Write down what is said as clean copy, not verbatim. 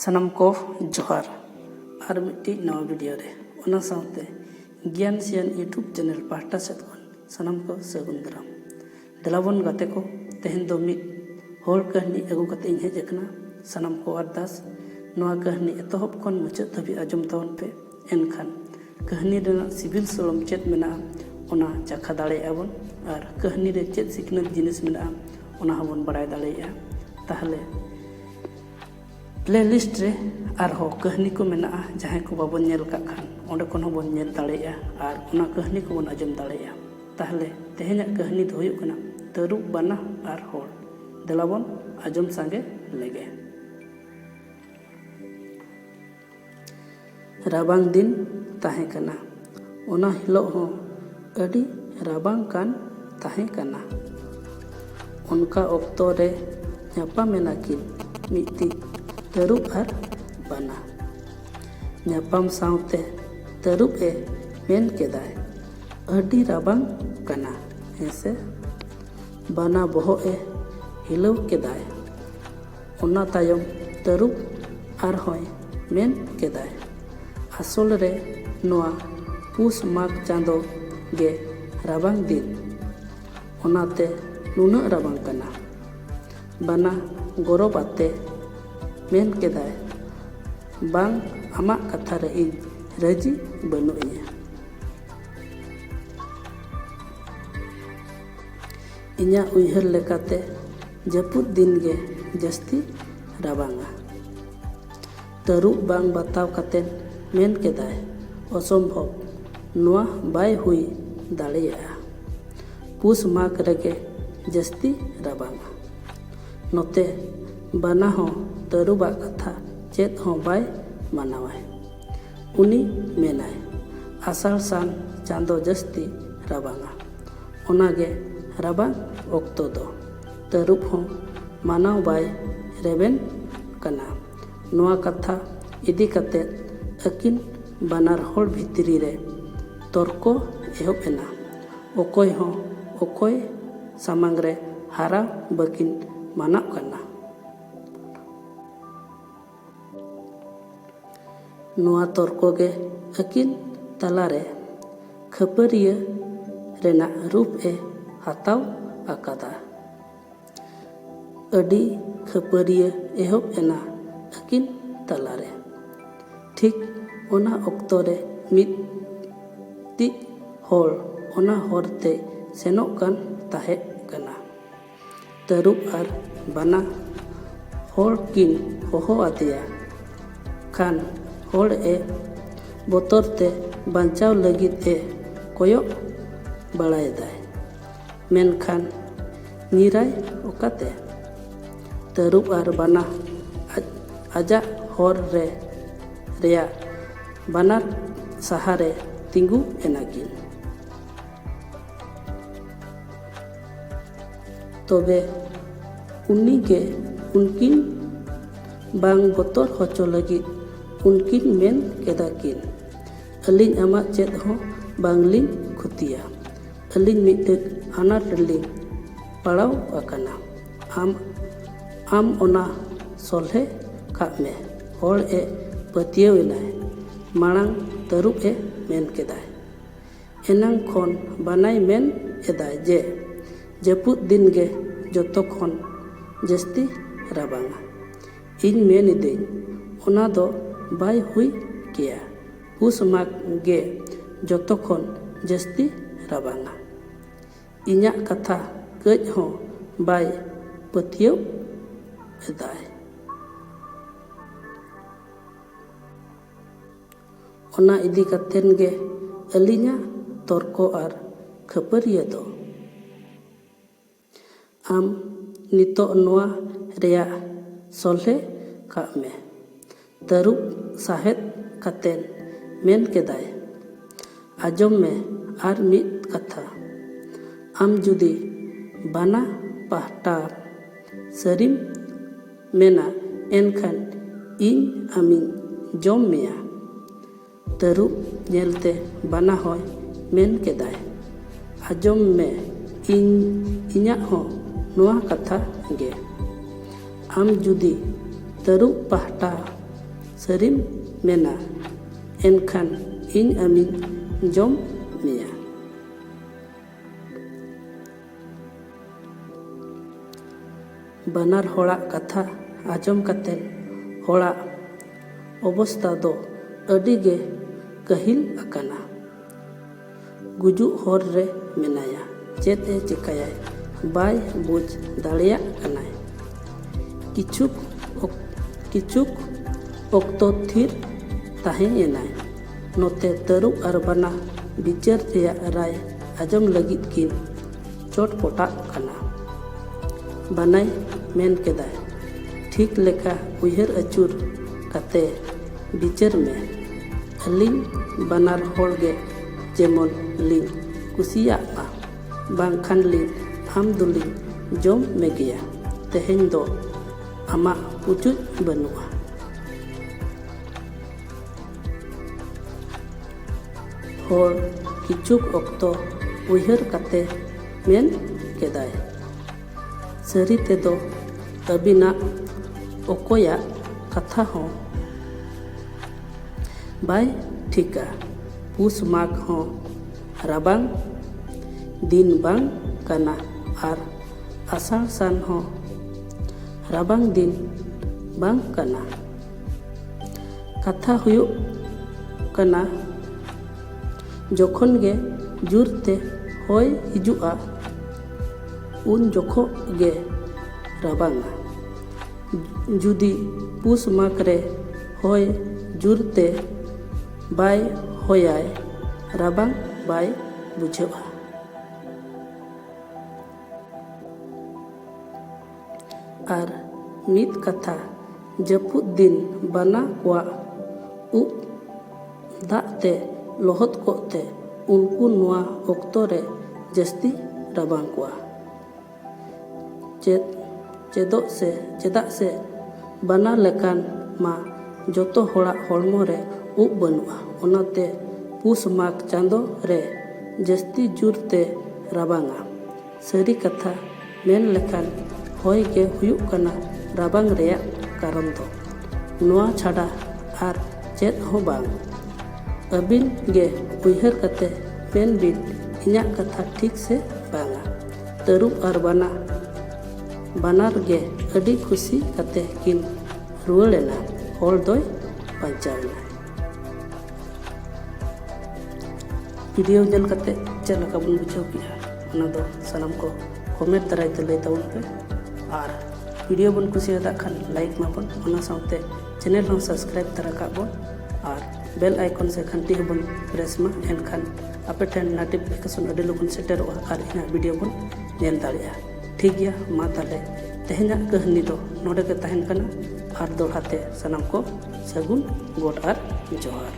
सनम को जोहार और मिट्टी नवा वीडियो रे ओना साउते ज्ञान सियान यूट्यूब चैनल पाहटा सेद खन सनम को सगुन दाराम दलाबन गाते को तेहन दो मिद होल कहनी अगु कते हेज अकना सनम को अरदास नवा कहनी एतहब खन मुचाद धाबी आजम तावन पे एनखान कहनी रेना सिविल सोलम चेत मेना ओना चाखा दाड़े आबन और कहनी रे चेत सिखनत जिनिस मेना ओना हबन बड़ाय दाड़ेया ताहले प्लेलिस्ट रे आरहो कहनी को मेना जहां को बाबन नेल का खान ओंडे कोन हबन नेल दाड़ेया और ओना कहनी को बन आजम दाड़ेया ताहले तेहेना कहनी दो हुयुग कना तरुब बाना और होल दलाबन आजम सांगे लेगे। राबांग दिन ताहे कना ओना हिलो हो अडी राबांग कान ताहे कना उनका ऑक्तो रे ᱧᱟᱯᱟ मेना किन मिट्टी तरुब और बाना ᱧᱟᱯᱟᱢ साउते तरुब ए मेन केदाय अडी राबांग कना हेसे बाना बोहो ए हिलव केदाय ओना तायम तरुब और होय मेन केदाय आसल रे नोआ पुस माग चांदो गे राबांग दिन ओनाते नुना राबांग कना बाना गौरव आते मेन केदाय बांग आमा कथा रे इन राजी बनुइया इन्या उयहर लेकाते जपुद दिन गे जस्ती राबांगा तरुब बांग बताव काते मेन केदाय असंभव नोआ बाय हुई दाड़ेया पुस माग रेगे जस्ती राबांगा नोते बाना हो तरुबा कथा चेत हो बाय मानावाय उनी मेनाय आषाढ़ सान चांदो जस्ती राबांगा ओनागे राबांग ऑक्तो दो तरुब हो मानाव बाय रेबेन कना नोआ कथा इदी कते अकिन बानार होड़ भितरी रे तर्को एहब एना ओकोय हो ओकोय सामांग रे हारा बकिन माना करना नोआ तर्को गे अकिन तलारे खपरिया रेना रूप ए हाताव आकादा अडी खपरिया एहब एना अकिन तलारे ठीक ओना ऑक्तो रे मिद ति होल ओना होरते सेनोक कान ताहे कना तरुब और बाना होड़ किन होहो आदिया खान होड़ ए बोतरते बांचाव लगित ए कोयो बड़ाय दाय मेनखान निराय ओकाते तरुब और बाना आजा होर रे रेया बानार सहारे तिंगु एनाकिन तबे उन्नी के उनकिन बांग बोतर होचो लगी उनकिन मेन केदाकिन अलिन आमा चेद हो बांगलिन खुतिया अलिन मिदक आनाट लिन पड़ाव आकना आम ओना सोल्हे काप में होड़ ए पतियो इनाय मांग तरुब ए मेन केदाय एनांग खन बानाय मेन एदाय जे जपुद दिन गे जतो खन जस्ती राबांगा इन मेन इदिन ओना दो बाय हुई किया पुस माग गे जतो खन जस्ती राबांगा इन्या कथा कज हो बाय पतियो एदाय ओना इदी कतेन गे अलिन्या तर्को और खपरिया दो आम नितो नोआ रेया सोल्हे काप में तरुब साहेद कतेन मेन केदाय आजम में आर मिद कथा आम जुदी बाना पाहटा सरीम मेना एनखान इन आमिन जम मेया तरुब नेलते बाना होय मेन केदाय आजम में इन्या हो नोआ कथा गे आम जुदी तरुब पाहटा ᱥᱟᱹᱨᱤᱢ ᱢᱮᱱᱟ ᱮᱱᱠᱷᱟन ᱤᱧ ᱟᱢᱤᱧ ᱡᱚᱢ ᱢᱮᱭᱟ। ᱵᱟᱱᱟᱨ ᱦᱚᱲᱟᱜ ᱠᱟᱛᱷᱟ ᱟᱸᱡᱚᱢ ᱠᱟᱛᱮᱫ ᱦᱚᱲᱟᱜ ᱚᱵᱚᱥᱛᱟ ᱫᱚ ᱟᱹᱰᱤ ᱜᱮ ᱠᱟᱹᱦᱤᱞ ᱟᱠᱟᱱᱟ। ᱜᱩᱡᱩᱜ ᱦᱚᱨ ᱨᱮ ᱢᱮᱱᱟᱭᱟ, ᱪᱮᱫ ᱮ ᱪᱤᱠᱟᱹᱭᱟᱭ ᱵᱟᱭ ᱵᱩᱡᱽ ᱫᱟᱲᱮᱭᱟᱜ ᱠᱟᱱᱟᱭ। ᱠᱤᱪᱷᱩᱠ ᱚᱠᱛᱚ ᱛᱷᱤᱨ ᱛᱟᱦᱮᱸ ᱮᱱᱟᱭ। ᱱᱚᱛᱮ ᱛᱟᱹᱨᱩᱵ ᱟᱨ ᱵᱟᱱᱟ ᱵᱤᱪᱟᱹᱨ ᱨᱮᱭᱟᱜ ᱨᱟᱭ ᱟᱸᱡᱚᱢ ᱞᱟᱹᱜᱤᱫ ᱠᱤᱱ ᱪᱚᱴᱯᱚᱴᱟᱜ ᱠᱟᱱᱟ। ᱵᱟᱱᱟᱭ ᱢᱮᱱ ᱠᱮᱫᱟᱭ, ᱴᱷᱤᱠ ᱞᱮᱠᱟ ᱩᱭᱦᱟᱹᱨ ᱟᱹᱪᱩᱨ ᱠᱟᱛᱮ ᱵᱤᱪᱟᱹᱨ ᱢᱮ। ᱟᱹᱞᱤᱧ ᱵᱟᱱᱟᱨ ᱦᱚᱲ ᱜᱮ ᱡᱮᱢᱚᱱ ᱞᱤᱧ ᱠᱩᱥᱤᱭᱟᱜ ᱢᱟ, ᱵᱟᱝᱠᱷᱟᱱ ᱞᱤᱧ ᱟᱢ ᱫᱚᱞᱤᱧ ᱡᱚᱢ ᱢᱮᱜᱮᱭᱟ। ᱛᱮᱦᱮᱧ ᱫᱚ ᱟᱢᱟᱜ ᱯᱩᱪᱩᱡ ᱵᱟᱹᱱᱩᱜᱼᱟ। ᱦᱚᱲ ᱠᱤᱪᱷᱩᱠ ᱚᱠᱛᱚ ᱩᱭᱦᱟᱹᱨ ᱠᱟᱛᱮ ᱢᱮᱱ ᱠᱮᱫᱟᱭ, ᱥᱟᱹᱨᱤ ᱛᱮᱫᱚ ᱟᱹᱵᱤᱱᱟᱜ ᱚᱠᱚᱭᱟᱜ ᱠᱟᱛᱷᱟ ᱦᱚᱸ ᱵᱟᱭ ᱴᱷᱤᱠᱟ। ᱯᱩᱥ ᱢᱟᱜᱽ ᱦᱚᱸ ᱨᱟᱵᱟᱝ ᱫᱤᱱ ᱵᱟᱝ ᱠᱟᱱᱟ ᱟᱨ ᱟᱥᱟᱲ ᱥᱟᱱ ᱦᱚᱸ ᱨᱟᱵᱟᱝ ᱫᱤᱱ ᱵᱟᱝ ᱠᱟᱱᱟ। ᱠᱟᱛᱷᱟ ᱦᱩᱭᱩᱜ ᱠᱟᱱᱟ ᱡᱚᱠᱷᱚᱱ ᱜᱮ ᱡᱳᱨᱛᱮ ᱦᱚᱭ ᱦᱤᱡᱩᱜᱼᱟ ᱩᱱ ᱡᱚᱠᱷᱚᱜ ᱜᱮ ᱨᱟᱵᱟᱝᱟ। ᱡᱩᱫᱤ ᱯᱩᱥ ᱢᱟᱜᱽ ᱨᱮ ᱦᱚᱭ ᱡᱳᱨᱛᱮ ᱵᱟᱭ ᱦᱚᱭᱟᱭ, ᱨᱟᱵᱟᱝ ᱵᱟᱭ ᱵᱩᱡᱷᱟᱹᱜᱼᱟ। ᱟᱨ ᱢᱤᱫ ᱠᱟᱛᱷᱟ, ᱡᱟᱹᱯᱩᱫ ᱫᱤᱱ ᱵᱟᱱᱟ ᱠᱚᱣᱟᱜ ᱩᱵ ᱫᱟᱜ ᱛᱮ ᱞᱚᱦᱚᱫ ᱠᱚᱜ ᱛᱮ ᱩᱱᱠᱩ ᱱᱚᱣᱟ ᱚᱠᱛᱚ ᱨᱮ ᱡᱟᱹᱥᱛᱤ ᱨᱟᱵᱟᱝ ᱠᱚᱣᱟ। ᱪᱮᱫᱟᱜ ᱥᱮ ᱵᱟᱱᱟ ᱞᱮᱠᱟᱱ ᱢᱟ ᱡᱚᱛᱚ ᱦᱚᱲᱟᱜ ᱦᱚᱲᱢᱚ ᱨᱮ ᱩᱵ ᱵᱟᱹᱱᱩᱜᱼᱟ। ᱚᱱᱟᱛᱮ ᱯᱩᱥ ᱢᱟᱜᱽ ᱪᱟᱸᱫᱳ ᱨᱮ ᱡᱟᱹᱥᱛᱤ ᱡᱳᱨ ᱛᱮ ᱨᱟᱵᱟᱝᱟ। ᱥᱟᱹᱨᱤ ᱠᱟᱛᱷᱟ ᱢᱮᱱ ᱞᱮᱠᱷᱟᱱ ᱦᱚᱭ ᱜᱮ ᱦᱩᱭᱩᱜ ᱠᱟᱱᱟ ᱨᱟᱵᱟᱝ ᱨᱮᱭᱟᱜ ᱠᱟᱨᱚᱱ ᱫᱚ। ᱱᱚᱣᱟ ᱪᱷᱟᱰᱟ ᱟᱨ ᱪᱮᱫ ᱦᱚᱸ ᱵᱟᱝ। ᱟᱹᱵᱤᱱ ᱜᱮ ᱩᱭᱦᱟᱹᱨ ᱠᱟᱛᱮ ᱢᱮᱱ ᱵᱤᱱ ᱤᱧᱟᱹᱜ ᱠᱟᱛᱷᱟ ᱴᱷᱤᱠ ᱥᱮ ᱵᱟᱝᱟ। ᱛᱟᱹᱨᱩᱵ ᱟᱨ ᱵᱟᱱᱟ ᱵᱟᱱᱟᱨ ᱜᱮ ᱟᱹᱰि ᱠᱩᱥᱤ ᱠᱟᱛᱮ ᱠᱤᱱ ᱨᱩᱣᱟᱹᱲᱮᱱᱟ। ᱦᱚᱲ ᱫᱚᱭ ᱵᱟᱧᱪᱟᱣᱮᱱᱟ। ᱵᱷᱤᱰᱤᱭᱳ ᱧᱮᱞ ᱠᱟᱛᱮ ᱪᱮᱫ ᱞᱮᱠᱟ ᱵᱚᱱ ᱵᱩᱡᱷᱟᱹᱣ ᱠᱮᱜᱼᱟ ᱚᱱᱟ ᱫᱚ ᱥᱟᱱᱟᱢ ᱠᱚ ᱠᱚᱢᱮᱱᱴ ᱫᱟᱨᱟᱭ ᱛᱮ ᱞᱟᱹᱭ ᱛᱟᱵᱚᱱ ᱯᱮ। ᱟᱨ ᱵᱷᱤᱰᱤᱭᱳ ᱵᱚᱱ ᱠᱩᱥᱤᱭᱟᱫᱟ ᱠᱷᱟᱱ ᱞᱟᱭᱤᱠ ᱢᱟᱵᱚᱱ, ᱚᱱᱟ ᱥᱟᱶᱛᱮ ᱪᱮᱱᱮᱞ ᱦᱚᱸ ᱥᱟᱵᱥᱠᱨᱟᱭᱤᱵ ᱛᱟᱨᱟ ᱠᱟᱜ ᱵᱚᱱ ᱟᱨ ᱵᱮᱞ ᱟᱭᱠᱚᱱ ᱥᱮ ᱜᱷंᱴᱤ ᱦᱚᱸᱵᱚᱱ ᱯᱨᱮᱥ ᱢᱟ। ᱮᱱᱠᱷᱟᱱ ᱟᱯᱮ ᱴᱷᱮᱱ ᱱᱳᱴᱤᱯᱷᱤᱠᱮᱥᱚᱱ ᱟᱹᱰᱤ ᱞᱚᱜᱚᱱ ᱥᱮᱴᱮᱨᱚᱜᱼᱟ ᱟᱨ ᱤᱧᱟᱹᱜ ᱵᱷᱤᱰᱤᱭᱳ ᱵᱚᱱ ᱧᱮᱞ ᱫᱟᱲᱮᱭᱟᱜᱼᱟ। ᱴᱷᱤᱠ ᱜᱮᱭᱟ, ᱢᱟ ᱛᱟᱦᱚᱞᱮ ᱛᱮᱦᱮᱧᱟᱜ ᱠᱟᱹᱦᱱᱤ ᱫᱚ ᱱᱚᱰᱮ ᱜᱮ ᱛᱟᱦᱮᱱ ᱠᱟᱱᱟ। ᱟᱨ ᱫᱚᱲᱦᱟ ᱛᱮ ᱥᱟᱱᱟᱢ ᱠᱚ ᱥᱟᱹᱜᱩᱱ ᱜᱚᱰ ᱟᱨ ᱡᱚᱦᱟᱨ।